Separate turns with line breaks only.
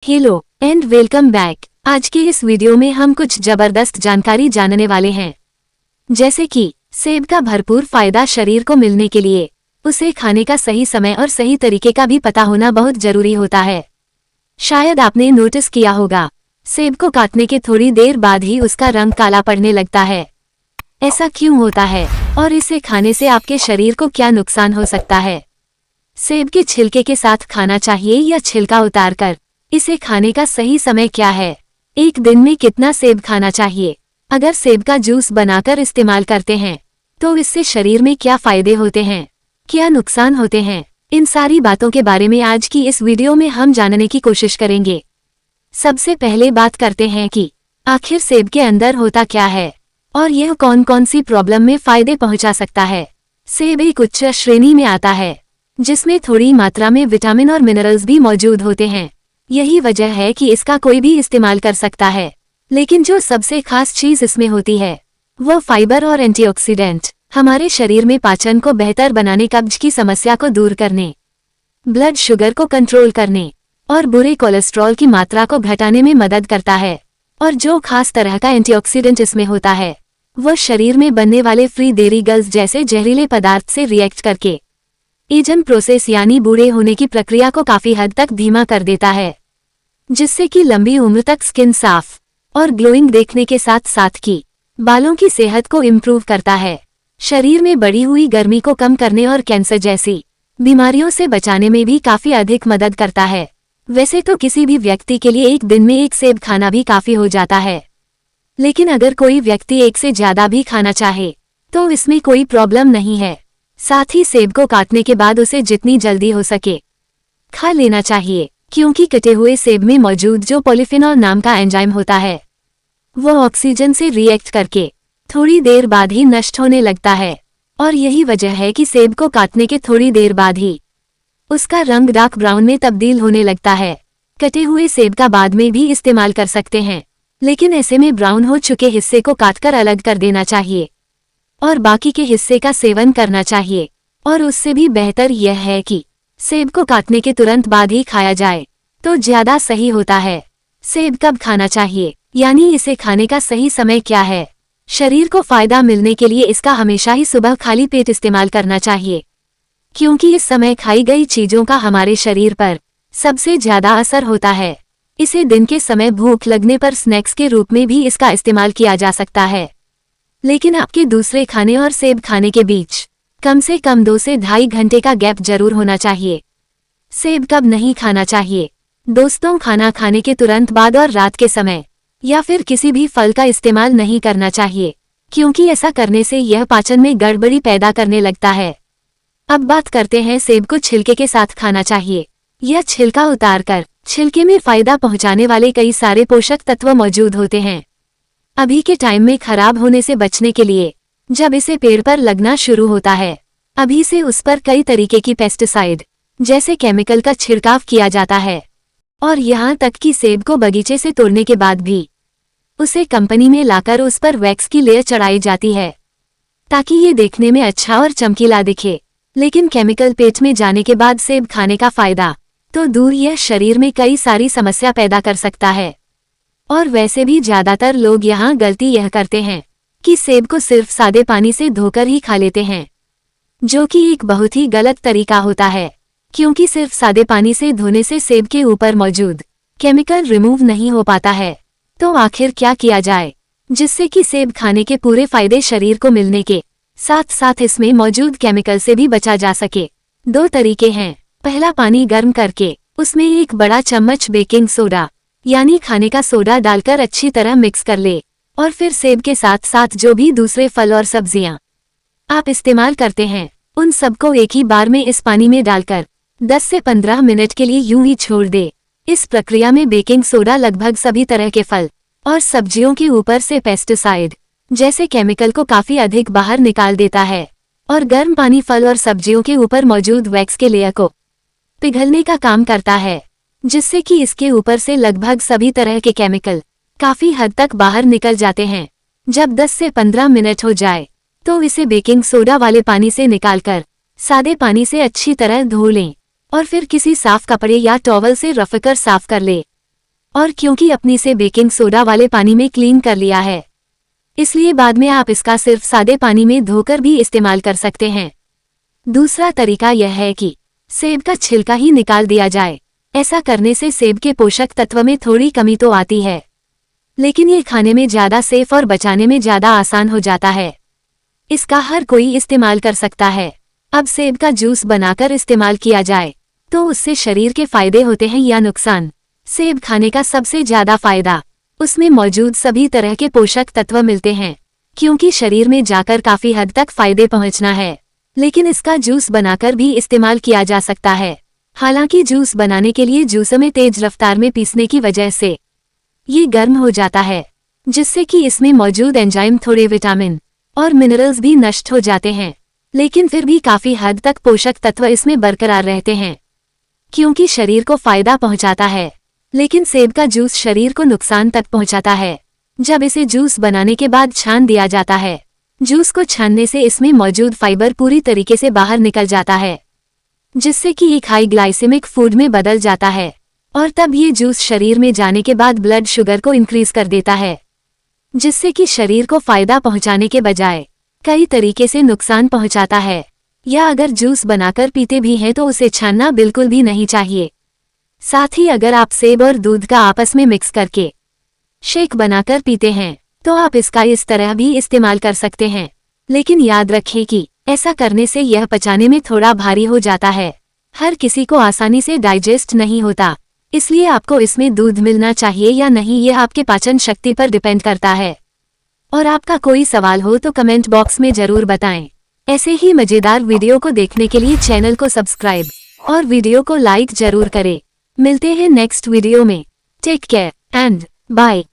Hello and welcome back. आज के इस वीडियो में हम कुछ जबरदस्त जानकारी जानने वाले हैं, जैसे कि सेब का भरपूर फायदा शरीर को मिलने के लिए उसे खाने का सही समय और सही तरीके का भी पता होना बहुत जरूरी होता है। शायद आपने नोटिस किया होगा, सेब को काटने के थोड़ी देर बाद ही उसका रंग काला पड़ने लगता है। ऐसा क्यों होता है और इसे खाने से आपके शरीर को क्या नुकसान हो सकता है? सेब के छिलके के साथ खाना चाहिए या छिलका उतारकर? इसे खाने का सही समय क्या है? एक दिन में कितना सेब खाना चाहिए? अगर सेब का जूस बनाकर इस्तेमाल करते हैं तो इससे शरीर में क्या फायदे होते हैं, क्या नुकसान होते हैं? इन सारी बातों के बारे में आज की इस वीडियो में हम जानने की कोशिश करेंगे। सबसे पहले बात करते हैं कि आखिर सेब के अंदर होता क्या है और यह कौन कौन सी प्रॉब्लम में फायदे पहुंचा सकता है। सेब एक उच्च श्रेणी में आता है जिसमें थोड़ी मात्रा में विटामिन और मिनरल्स भी मौजूद होते हैं। यही वजह है कि इसका कोई भी इस्तेमाल कर सकता है, लेकिन जो सबसे खास चीज इसमें होती है वह फाइबर और एंटीऑक्सीडेंट हमारे शरीर में पाचन को बेहतर बनाने, कब्ज की समस्या को दूर करने, ब्लड शुगर को कंट्रोल करने और बुरे कोलेस्ट्रॉल की मात्रा को घटाने में मदद करता है। और जो खास तरह का एंटीऑक्सीडेंट इसमें होता है वह शरीर में बनने वाले फ्री रेडिकल्स जैसे जहरीले पदार्थ से रिएक्ट करके एजन प्रोसेस यानी बूढ़े होने की प्रक्रिया को काफी हद तक धीमा कर देता है, जिससे कि लंबी उम्र तक स्किन साफ और ग्लोइंग देखने के साथ साथ की बालों की सेहत को इम्प्रूव करता है। शरीर में बढ़ी हुई गर्मी को कम करने और कैंसर जैसी बीमारियों से बचाने में भी काफी अधिक मदद करता है। वैसे तो किसी भी व्यक्ति के लिए एक दिन में एक सेब खाना भी काफी हो जाता है, लेकिन अगर कोई व्यक्ति एक से ज्यादा भी खाना चाहे तो इसमें कोई प्रॉब्लम नहीं है। साथ ही सेब को काटने के बाद उसे जितनी जल्दी हो सके खा लेना चाहिए, क्योंकि कटे हुए सेब में मौजूद जो पॉलीफेनॉल नाम का एंजाइम होता है वह ऑक्सीजन से रिएक्ट करके थोड़ी देर बाद ही नष्ट होने लगता है। और यही वजह है कि सेब को काटने के थोड़ी देर बाद ही उसका रंग डार्क ब्राउन में तब्दील होने लगता है। कटे हुए सेब का बाद में भी इस्तेमाल कर सकते हैं, लेकिन ऐसे में ब्राउन हो चुके हिस्से को काटकर अलग कर देना चाहिए और बाकी के हिस्से का सेवन करना चाहिए। और उससे भी बेहतर यह है कि सेब को काटने के तुरंत बाद ही खाया जाए तो ज्यादा सही होता है। सेब कब खाना चाहिए, यानी इसे खाने का सही समय क्या है? शरीर को फायदा मिलने के लिए इसका हमेशा ही सुबह खाली पेट इस्तेमाल करना चाहिए, क्योंकि इस समय खाई गई चीजों का हमारे शरीर पर सबसे ज्यादा असर होता है। इसे दिन के समय भूख लगने पर स्नैक्स के रूप में भी इसका इस्तेमाल किया जा सकता है, लेकिन आपके दूसरे खाने और सेब खाने के बीच कम से कम 2 से ढाई घंटे का गैप जरूर होना चाहिए। सेब कब नहीं खाना चाहिए? दोस्तों, खाना खाने के तुरंत बाद और रात के समय या फिर किसी भी फल का इस्तेमाल नहीं करना चाहिए, क्योंकि ऐसा करने से यह पाचन में गड़बड़ी पैदा करने लगता है। अब बात करते हैं सेब को छिलके के साथ खाना चाहिए या छिलका उतारकर। छिलके में फायदा पहुंचाने वाले कई सारे पोषक तत्व मौजूद होते हैं। अभी के टाइम में खराब होने से बचने के लिए जब इसे पेड़ पर लगना शुरू होता है, अभी से उस पर कई तरीके की पेस्टिसाइड जैसे केमिकल का छिड़काव किया जाता है। और यहाँ तक कि सेब को बगीचे से तोड़ने के बाद भी उसे कंपनी में लाकर उस पर वैक्स की लेयर चढ़ाई जाती है ताकि ये देखने में अच्छा और चमकीला दिखे। लेकिन केमिकल पेट में जाने के बाद सेब खाने का फायदा तो दूर, यह शरीर में कई सारी समस्या पैदा कर सकता है। और वैसे भी ज्यादातर लोग यहाँ गलती यह करते हैं कि सेब को सिर्फ सादे पानी से धोकर ही खा लेते हैं, जो कि एक बहुत ही गलत तरीका होता है, क्योंकि सिर्फ सादे पानी से धोने से सेब के ऊपर मौजूद केमिकल रिमूव नहीं हो पाता है। तो आखिर क्या किया जाए जिससे कि सेब खाने के पूरे फायदे शरीर को मिलने के साथ साथ इसमें मौजूद केमिकल से भी बचा जा सके? 2 तरीके हैं। पहला, पानी गर्म करके उसमें 1 बड़ा चम्मच बेकिंग सोडा यानी खाने का सोडा डालकर अच्छी तरह मिक्स कर ले, और फिर सेब के साथ साथ जो भी दूसरे फल और सब्जियां आप इस्तेमाल करते हैं उन सबको एक ही बार में इस पानी में डालकर 10 से 15 मिनट के लिए यूं ही छोड़ दे। इस प्रक्रिया में बेकिंग सोडा लगभग सभी तरह के फल और सब्जियों के ऊपर से पेस्टिसाइड जैसे केमिकल को काफी अधिक बाहर निकाल देता है, और गर्म पानी फल और सब्जियों के ऊपर मौजूद वैक्स के लेयर को पिघलने का काम करता है, जिससे कि इसके ऊपर से लगभग सभी तरह के केमिकल काफी हद तक बाहर निकल जाते हैं। जब 10 से 15 मिनट हो जाए तो इसे बेकिंग सोडा वाले पानी से निकालकर सादे पानी से अच्छी तरह धो लें और फिर किसी साफ कपड़े या टॉवल से रफकर साफ कर ले। और क्योंकि अपनी से बेकिंग सोडा वाले पानी में क्लीन कर लिया है, इसलिए बाद में आप इसका सिर्फ सादे पानी में धोकर भी इस्तेमाल कर सकते हैं। दूसरा तरीका यह है कि सेब का छिलका ही निकाल दिया जाए। ऐसा करने से सेब के पोषक तत्व में थोड़ी कमी तो आती है, लेकिन ये खाने में ज्यादा सेफ और बचाने में ज्यादा आसान हो जाता है। इसका हर कोई इस्तेमाल कर सकता है। अब सेब का जूस बनाकर इस्तेमाल किया जाए तो उससे शरीर के फायदे होते हैं या नुकसान? सेब खाने का सबसे ज्यादा फायदा उसमें मौजूद सभी तरह के पोषक तत्व मिलते हैं, क्योंकि शरीर में जाकर काफी हद तक फायदे पहुंचना है। लेकिन इसका जूस बनाकर भी इस्तेमाल किया जा सकता है। हालांकि जूस बनाने के लिए जूस में तेज रफ्तार में पीसने की वजह से ये गर्म हो जाता है, जिससे कि इसमें मौजूद एंजाइम थोड़े विटामिन और मिनरल्स भी नष्ट हो जाते हैं। लेकिन फिर भी काफी हद तक पोषक तत्व इसमें बरकरार रहते हैं, क्योंकि शरीर को फायदा पहुंचाता है। लेकिन सेब का जूस शरीर को नुकसान तक पहुंचाता है। जब इसे जूस बनाने के बाद छान दिया जाता है, जूस को छानने से इसमें मौजूद फाइबर पूरी तरीके से बाहर निकल जाता है, जिससे कि एक हाई ग्लाइसेमिक फूड में बदल जाता है। और तब ये जूस शरीर में जाने के बाद ब्लड शुगर को इंक्रीज कर देता है, जिससे कि शरीर को फायदा पहुंचाने के बजाय कई तरीके से नुकसान पहुंचाता है। या अगर जूस बनाकर पीते भी हैं तो उसे छानना बिल्कुल भी नहीं चाहिए। साथ ही अगर आप सेब और दूध का आपस में मिक्स करके शेक बनाकर पीते हैं तो आप इसका इस तरह भी इस्तेमाल कर सकते हैं। लेकिन याद रखें कि ऐसा करने से यह पचाने में थोड़ा भारी हो जाता है। हर किसी को आसानी से डाइजेस्ट नहीं होता, इसलिए आपको इसमें दूध मिलना चाहिए या नहीं ये आपके पाचन शक्ति पर डिपेंड करता है। और आपका कोई सवाल हो तो कमेंट बॉक्स में जरूर बताएं। ऐसे ही मजेदार वीडियो को देखने के लिए चैनल को सब्सक्राइब और वीडियो को लाइक जरूर करें। मिलते हैं नेक्स्ट वीडियो में। Take care and bye.